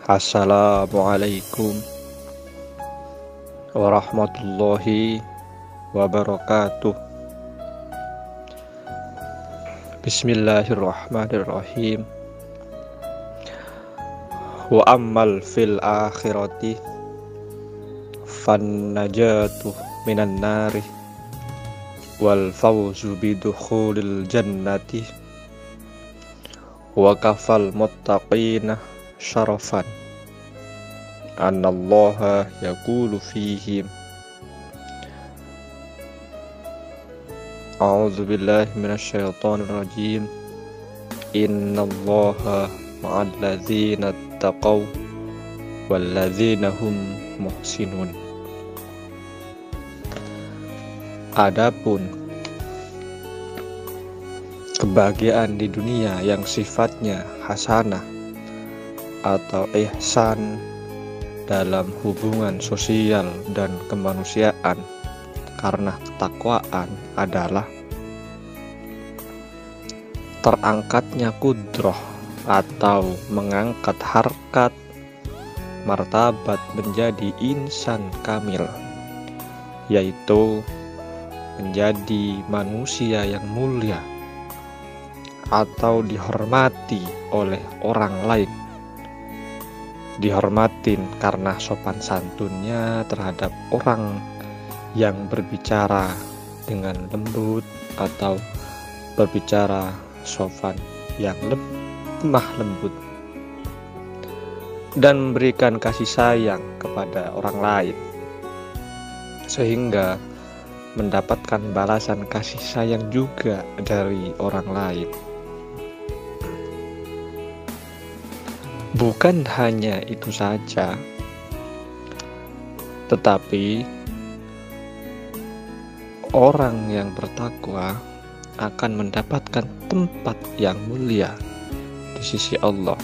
Assalamualaikum warahmatullahi wabarakatuh. Bismillahirrahmanirrahim. Wa ammal fil akhirati fan najatu minan nari wal fawzu bidukhulil jannati wa kafal muttaqina syarafan annallaha yaqulu fihim a'udzu billahi minasyaitonir rajim innallaha ma'al ladzina taqaw wal ladzina hum muhsinun. Adapun kebahagiaan di dunia yang sifatnya hasanah atau ihsan dalam hubungan sosial dan kemanusiaan karena ketakwaan adalah terangkatnya kudroh atau mengangkat harkat martabat menjadi insan kamil, yaitu menjadi manusia yang mulia atau dihormati oleh orang lain. Dihormatin karena sopan santunnya terhadap orang yang berbicara dengan lembut atau berbicara sopan yang lemah lembut, dan memberikan kasih sayang kepada orang lain sehingga mendapatkan balasan kasih sayang juga dari orang lain. Bukan hanya itu saja, tetapi orang yang bertakwa akan mendapatkan tempat yang mulia di sisi Allah.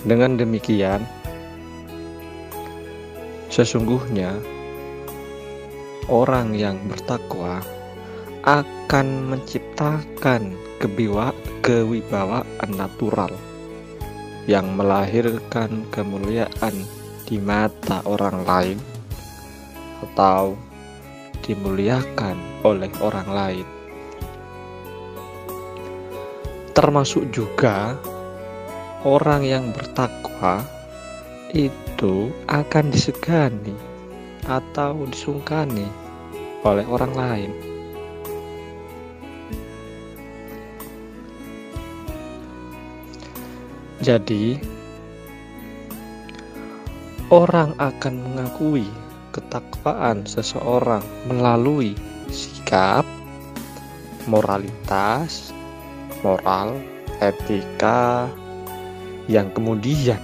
Dengan demikian, sesungguhnya orang yang bertakwa akan menciptakan kewibawaan natural yang melahirkan kemuliaan di mata orang lain atau dimuliakan oleh orang lain. Termasuk juga orang yang bertakwa itu akan disegani atau disungkani oleh orang lain. Jadi, orang akan mengakui ketakwaan seseorang melalui sikap, moralitas, moral, etika yang kemudian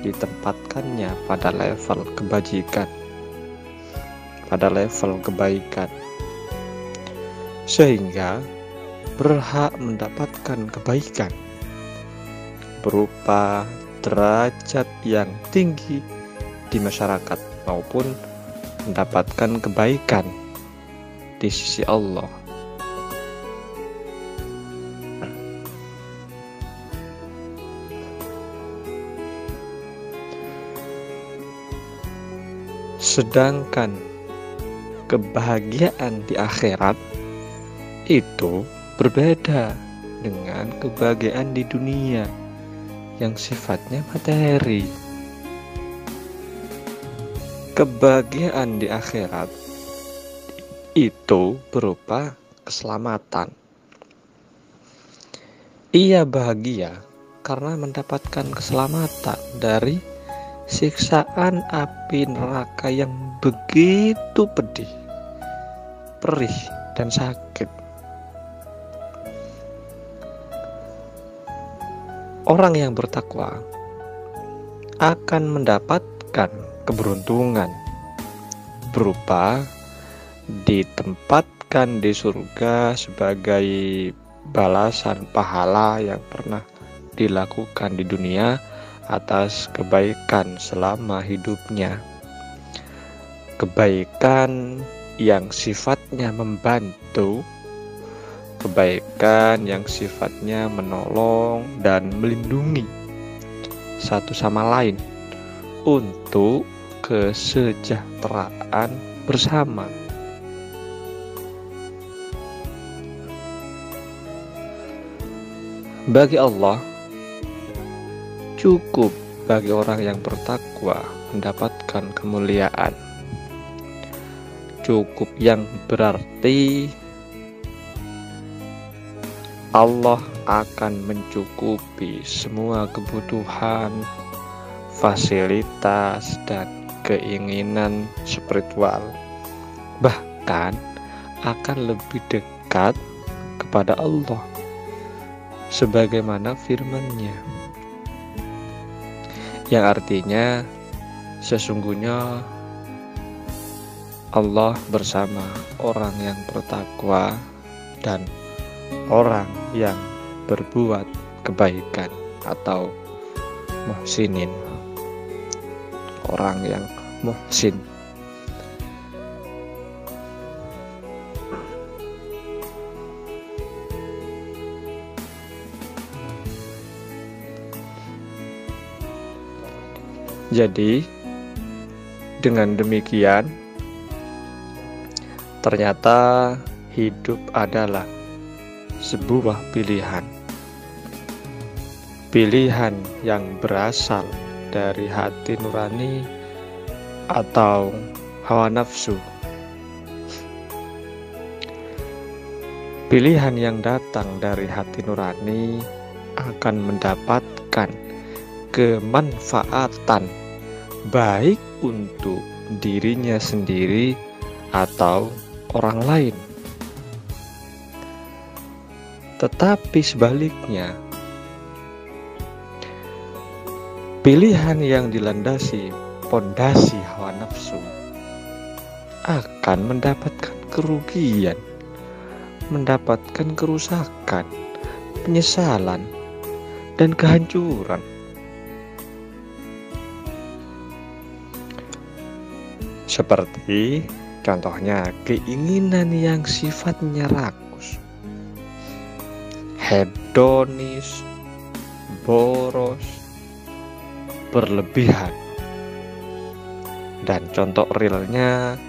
ditempatkannya pada level kebajikan, pada level kebaikan, sehingga berhak mendapatkan kebaikan berupa derajat yang tinggi di masyarakat maupun mendapatkan kebaikan di sisi Allah. Sedangkan kebahagiaan di akhirat itu berbeda dengan kebahagiaan di dunia yang sifatnya materi. Kebahagiaan di akhirat itu berupa keselamatan. Ia bahagia karena mendapatkan keselamatan dari siksaan api neraka yang begitu pedih, perih, dan sakit. Orang yang bertakwa akan mendapatkan keberuntungan berupa ditempatkan di surga sebagai balasan pahala yang pernah dilakukan di dunia atas kebaikan selama hidupnya. Kebaikan yang sifatnya membantu, kebaikan yang sifatnya menolong dan melindungi satu sama lain untuk kesejahteraan bersama. Bagi Allah, cukup bagi orang yang bertakwa mendapatkan kemuliaan. Cukup yang berarti Allah akan mencukupi semua kebutuhan, fasilitas, dan keinginan spiritual. Bahkan akan lebih dekat kepada Allah sebagaimana firman-Nya, yang artinya sesungguhnya Allah bersama orang yang bertakwa dan orang yang berbuat kebaikan atau muhsinin, orang yang muhsin. Jadi dengan demikian ternyata hidup adalah sebuah pilihan. Pilihan yang berasal dari hati nurani atau hawa nafsu. Pilihan yang datang dari hati nurani akan mendapatkan kemanfaatan baik untuk dirinya sendiri atau orang lain. Tetapi sebaliknya, pilihan yang dilandasi pondasi hawa nafsu akan mendapatkan kerugian, mendapatkan kerusakan, penyesalan, dan kehancuran. Seperti contohnya keinginan yang sifatnya rakus, hedonis, boros, berlebihan. Dan contoh realnya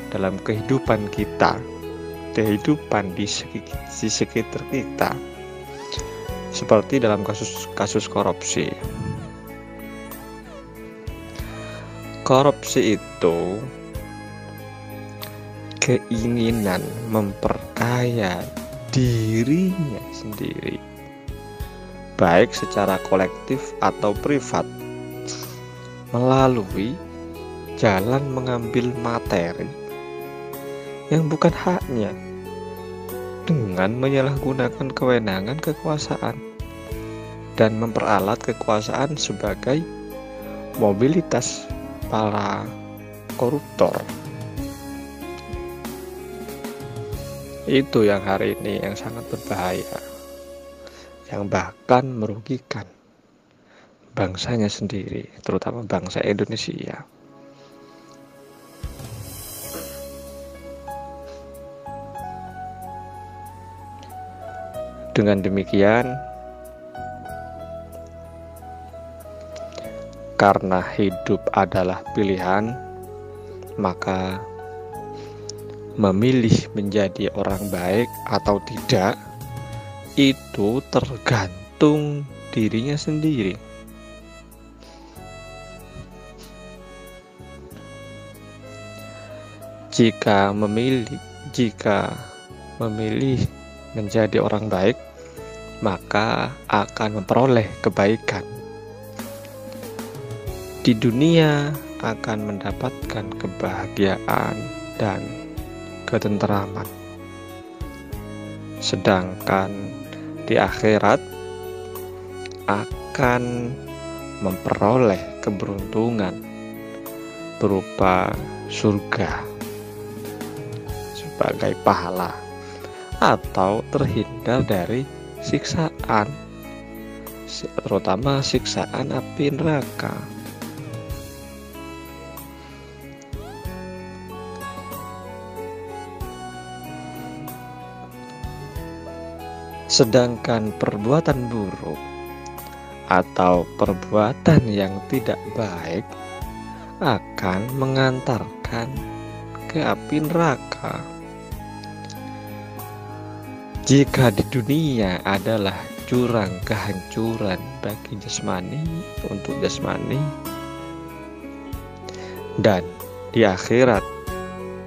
dalam kehidupan kita, kehidupan di sekitar kita, seperti dalam kasus korupsi. Korupsi itu keinginan memperkaya dirinya sendiri, baik secara kolektif atau privat, melalui jalan mengambil materi yang bukan haknya dengan menyalahgunakan kewenangan kekuasaan dan memperalat kekuasaan sebagai mobilitas para koruptor. Itu yang hari ini yang sangat berbahaya, yang bahkan merugikan bangsanya sendiri, terutama bangsa Indonesia. Dengan demikian, karena hidup adalah pilihan, maka memilih menjadi orang baik atau tidak itu tergantung dirinya sendiri. Jika memilih menjadi orang baik, maka akan memperoleh kebaikan. Di dunia akan mendapatkan kebahagiaan dan ketenteraman. Sedangkan di akhirat akan memperoleh keberuntungan berupa surga. sebagai pahala atau terhindar dari siksaan, terutama siksaan api neraka. Sedangkan perbuatan buruk atau perbuatan yang tidak baik akan mengantarkan ke api neraka. Jika di dunia adalah jurang kehancuran bagi jasmani untuk jasmani, dan di akhirat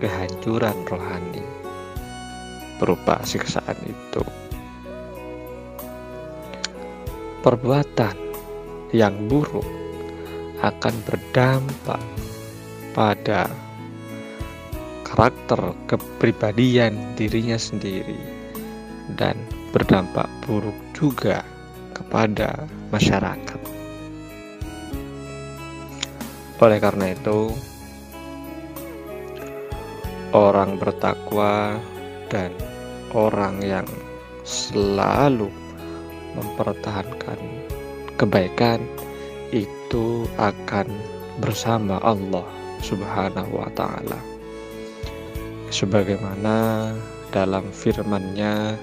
kehancuran rohani berupa siksaan itu. Perbuatan yang buruk akan berdampak pada karakter kepribadian dirinya sendiri dan berdampak buruk juga kepada masyarakat. Oleh karena itu, orang bertakwa dan orang yang selalu mempertahankan kebaikan itu akan bersama Allah Subhanahu wa ta'ala, sebagaimana dalam firman-Nya,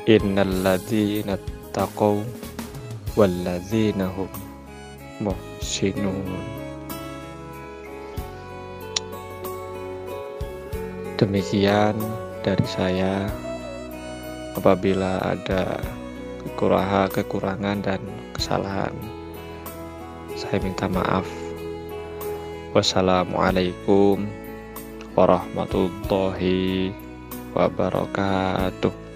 innalladzina taqaw walladzina hum muhsinun. Demikian dari saya. Apabila ada kekurangan dan kesalahan, saya minta maaf. Wassalamualaikum warahmatullahi wabarakatuh.